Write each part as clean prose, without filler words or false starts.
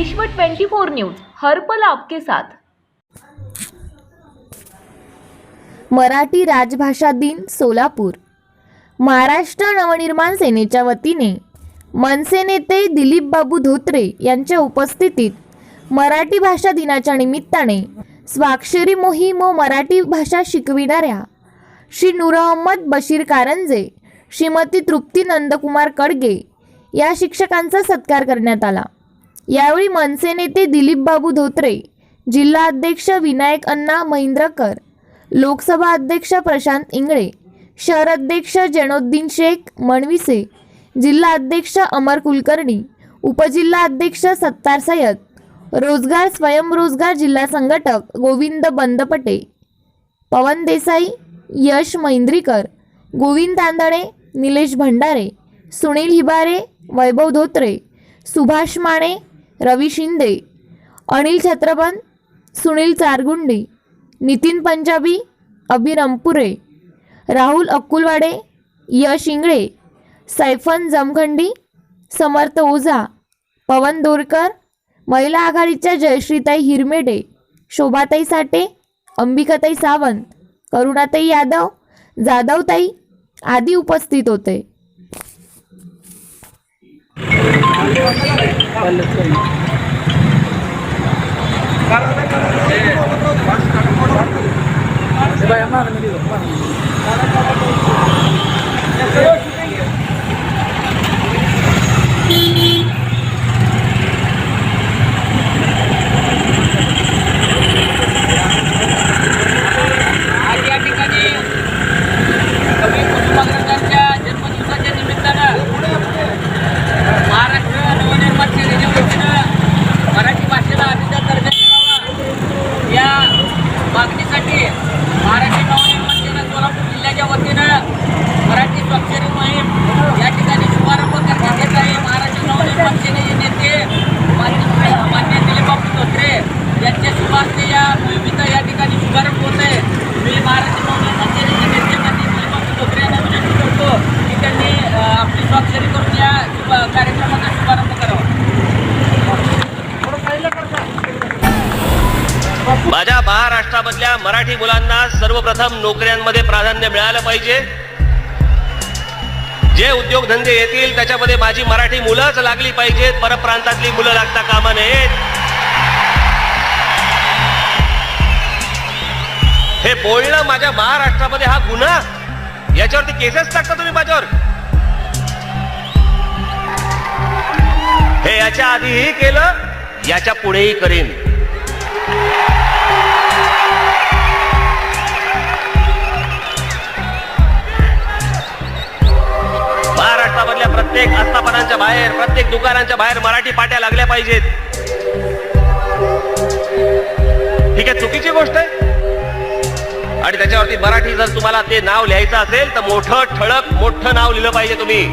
विश्व 24 न्यूज हर पल आपके साथ। मराठी राजभाषा दिन सोलापूर। महाराष्ट्र नवनिर्माण सेनेच्या वतीने मनसे नेते दिलीप बाबू धोत्रे यांच्या उपस्थितीत मराठी भाषा दिनाच्या निमित्ताने स्वाक्षरी मोहीम व मराठी भाषा शिकविणाऱ्या श्री नूर अहमद बशीर कारंजे, श्रीमती तृप्ती नंदकुमार कडगे या शिक्षकांचा सत्कार करण्यात आला। यावेळी मनसे नेते दिलीप बाबू धोत्रे, जिल्हा अध्यक्ष विनायक अण्णा महिंद्रकर, लोकसभा अध्यक्ष प्रशांत इंगळे, शहर अध्यक्ष जैनुद्दीन शेख मनविसे, जिल्हा अध्यक्ष अमर कुलकर्णी, उपजिल्हा अध्यक्ष सत्तार सय्यद, रोजगार स्वयंरोजगार जिल्हा संघटक गोविंद बंदपटे, पवन देसाई, यश महिंद्रीकर, गोविंद तांदळे, निलेश भंडारे, सुनील हिबारे, वैभव धोत्रे, सुभाष माने, रवी शिंदे, अनिल छत्रबन, सुनील चारगुंडी, नितीन पंजाबी, अभि रमपुरे, राहुल अक्कुलवाडे, यश इंगळे, सैफन जमखंडी, समर्थ ओझा, पवन दोरकर, महिला आघाडीच्या जयश्रीताई हिरमेडे, शोभाताई साठे, अंबिकाताई सावंत, करुणाताई यादव, जाधवताई आदी उपस्थित होते। जन्मदिवसाच्या निमित्तानं महाराष्ट्र नवनिर्माण सेनेच्या वतीनं मराठी भाषेला अधिकार दर्जा मिळावा या मागणीसाठी महाराष्ट्र नवनिर्माण सेना सोलापूर जिल्ह्याच्या वतीनं मराठी स्वाक्षरी मोहीम या ठिकाणी शुभारंभ करण्यात येत आहे। महाराष्ट्र नवनिर्माण सेनेचे नेते मान्य दिलीप बाबू धोत्रे यांच्या शुभ हस्ते या मोहिमेचा या ठिकाणी शुभारंभ होत आहे। मी महाराष्ट्र नवनिर्माण सेनेचे नेते मान्य दिलीप बाबू धोत्रे यांना विनंती करतो की त्यांनी आपली स्वाक्षरी करून या कार्यक्रमाचा शुभारंभ करावा। माझ्या महाराष्ट्रामधल्या मराठी मुलांना सर्वप्रथम नोकऱ्यांमध्ये प्राधान्य मिळालं पाहिजे। जे उद्योगधंदे येतील त्याच्यामध्ये माझी मराठी मुलंच लागली पाहिजेत, परप्रांतातली मुलं लागता कामा नयेत। हे बोलणं माझ्या महाराष्ट्रामध्ये हा गुन्हा, याच्यावरती केसेस टाकता तुम्ही माझ्यावर। हे याच्या आधीही केलं, याच्या पुढेही करेन। महाराष्ट्रामधल्या प्रत्येक आस्थापनांच्या बाहेर, प्रत्येक दुकानांच्या बाहेर मराठी पाट्या लागल्या पाहिजेत। ठीक आहे, चुकीची गोष्ट आहे। आणि त्याच्यावरती मराठी जर तुम्हाला ते नाव लिहायचं असेल तर मोठं ठळक मोठं नाव लिहिलं पाहिजे तुम्ही।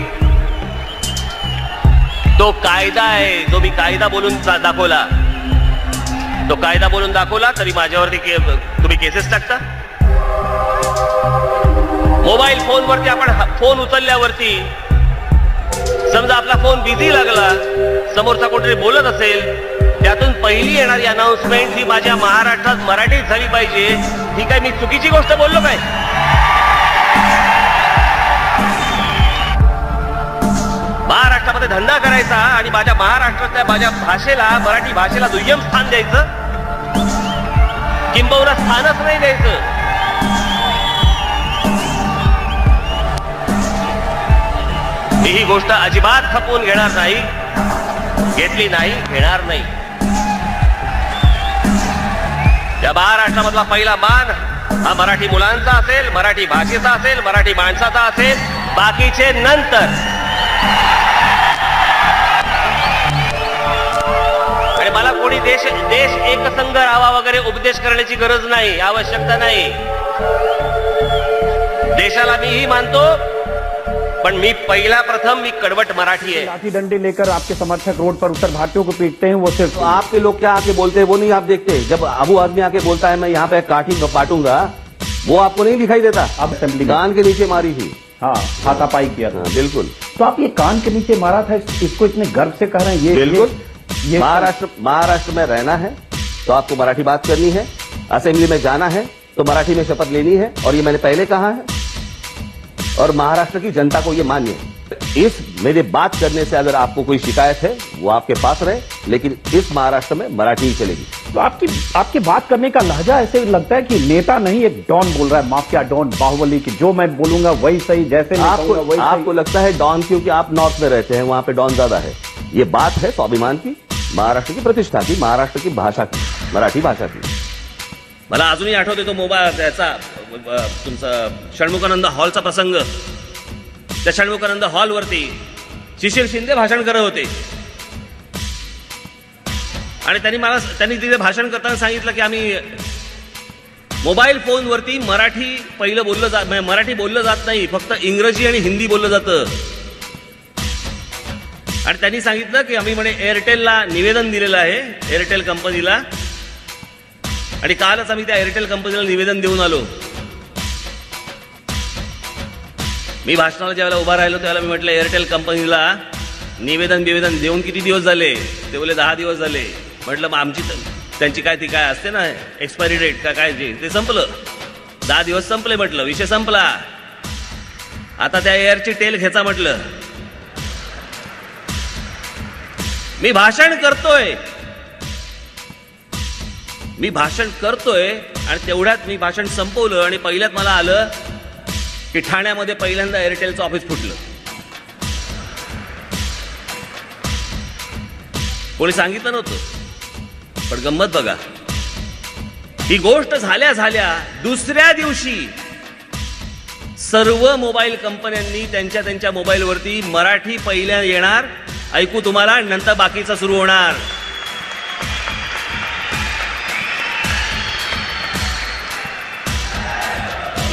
तो कायदा आहे, जो मी कायदा बोलून दाखवला, तो कायदा बोलून दाखवला तरी माझ्यावरती तुम्ही केसेस टाकता। मोबाईल फोनवरती आपण फोन उचलल्यावरती समजा आपला फोन बिझी लागला, समोरचा कोणतरी बोलत असेल, त्यातून पहिली येणारी अनाउन्समेंट ही माझ्या महाराष्ट्रात मराठीत झाली पाहिजे। ठीक आहे, मी चुकीची गोष्ट बोललो काय? महाराष्ट्रामध्ये धंदा करायचा आणि माझ्या महाराष्ट्रातल्या माझ्या भाषेला, मराठी भाषेला दुय्यम स्थान द्यायचं, किंबहुना स्थानच नाही द्यायचं। मी ही गोष्ट अजिबात खपवून घेणार नाही, घेतली नाही, घेणार नाही। या महाराष्ट्रामधला पहिला मान हा मराठी मुलांचा असेल, मराठी भाषेचा असेल, मराठी माणसाचा असेल, बाकीचे नंतर। आणि मला कोणी देश एकसंघ राहावा वगैरे उपदेश करण्याची गरज नाही, आवश्यकता नाही। देशाला मीही मानतो, पण मी पहिला प्रथम मी कडवट मराठी है। लाठी डंडे लेकर आपके समर्थक रोड पर उतर भारतीयों को पीटते हैं, वो सिर्फ तो आपके लोग क्या आके बोलते हैं वो नहीं आप देखते। जब अबू आदमी आके बोलता है मैं यहाँ पे काठी काटूंगा, वो आपको नहीं दिखाई देता। अब असेंबली कान के नीचे मारी थी, हाँ, हाथापाई किया था। बिल्कुल। तो आप ये कान के नीचे मारा था, इसको इतने गर्व से कह रहे हैं, ये बिल्कुल ये महाराष्ट्र में रहना है तो आपको मराठी बात करनी है, असेंबली में जाना है तो मराठी में शपथ लेनी है, और ये मैंने पहले कहा है और महाराष्ट्र की जनता को ये मान्य है। इस मेरे बात करने से अगर आपको कोई शिकायत है वो आपके पास रहे, लेकिन इस महाराष्ट्र में मराठी ही चलेगी। तो आपकी बात करने का लहजा ऐसे लगता है कि नेता नहीं, एक डॉन बोल रहा है, माफिया डॉन बाहुबली की, जो मैं बोलूंगा वही सही, जैसे मैं कहूंगा वही आपको लगता है डॉन क्योंकि आप नॉर्थ में रहते हैं, वहां पे डॉन ज्यादा है। ये बात है स्वाभिमान की, महाराष्ट्र की प्रतिष्ठा की, महाराष्ट्र की भाषा की, मराठी भाषा की। मला अजूनही आठवते तो मोबाईल त्याचा तुमचा षण्मुखानंद हॉलचा प्रसंग. त्या षण्मुखानंद हॉलवरती शिशिर शिंदे भाषण करत होते आणि त्यांनी तिथे भाषण करताना सांगितलं की आम्ही मोबाईल फोनवरती मराठी बोललं जात नाही, फक्त इंग्रजी आणि हिंदी बोललं जातं. आणि त्यांनी सांगितलं की आम्ही म्हणे एअरटेलला निवेदन दिलेलं आहे, एअरटेल कंपनीला, आणि कालच आम्ही त्या एअरटेल कंपनीला निवेदन देऊन आलो. मी भाषणाला ज्यावेळेला उभा राहिलो त्यावेळेला मी म्हटलं एअरटेल कंपनीला निवेदन देऊन किती दिवस झाले? ते बोले 10 दिवस झाले. म्हटलं मग त्यांची काय ती काय असते ना एक्सपायरी डेट का काय ते संपलं, 10 दिवस संपले, म्हटलं विषय संपला. आता त्या एअरची टेल खेचा म्हटलं. मी भाषण करतोय आणि तेवढ्यात मी भाषण संपवलं आणि पहिल्यात मला आलं की ठाण्यामध्ये पहिल्यांदा एअरटेलचं ऑफिस फुटलं. कोणी सांगितलं नव्हतं, पण गंमत बघा, ही गोष्ट झाल्या दुसऱ्या दिवशी सर्व मोबाईल कंपन्यांनी त्यांच्या मोबाईलवरती मराठी पहिल्या येणार, ऐकू तुम्हाला, नंतर बाकीचं सुरू होणार.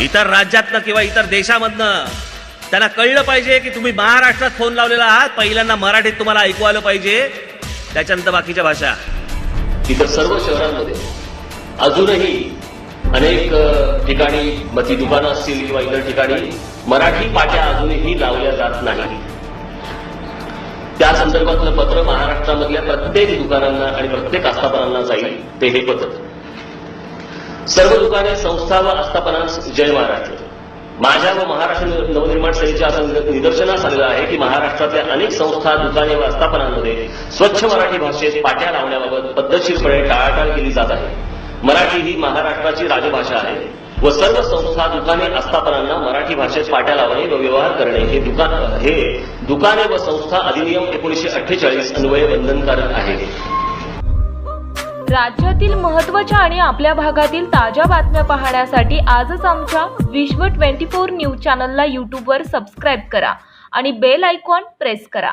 इतर राज्यातनं किंवा इतर देशामधनं त्यांना कळलं पाहिजे की तुम्ही महाराष्ट्रात फोन लावलेला आहात, पहिल्यांदा मराठीत तुम्हाला ऐकू आलं पाहिजे, त्याच्यानंतर बाकीच्या भाषा. इतर सर्व शहरांमध्ये अजूनही अनेक ठिकाणी मग ती दुकानं असतील किंवा इतर ठिकाणी मराठी पाट्या अजूनही लावल्या जात नाही. त्या संदर्भातलं पत्र महाराष्ट्रामधल्या प्रत्येक दुकानांना आणि प्रत्येक आस्थापनांना जाईल. ते हे पत्र सर्व दुकाने, संस्था व आस्थापनांस जय महाराष्ट्र. माझ्या व महाराष्ट्र नवनिर्माण सेनेच्या असं निदर्शनास आलेलं आहे की महाराष्ट्रातल्या अनेक संस्था, दुकाने व आस्थापनांमध्ये स्वच्छ मराठी भाषेत पाट्या लावण्याबाबत पद्धतशीरपणे टाळाटाळ केली जात आहे. मराठी ही महाराष्ट्राची राजभाषा आहे व सर्व संस्था, दुकाने, आस्थापनांना मराठी भाषेत पाट्या लावणे व व्यवहार करणे हे दुकाने व संस्था अधिनियम 1948 अन्वये बंधनकारक आहे. राज्यातील महत्त्वाच्या आणि आपल्या भागातील ताज्या बातम्या पाहण्यासाठी आजच आमच्या विश्व 24 न्यूज चॅनलला यूट्यूबवर सबस्क्राईब करा आणि बेल आयकॉन प्रेस करा.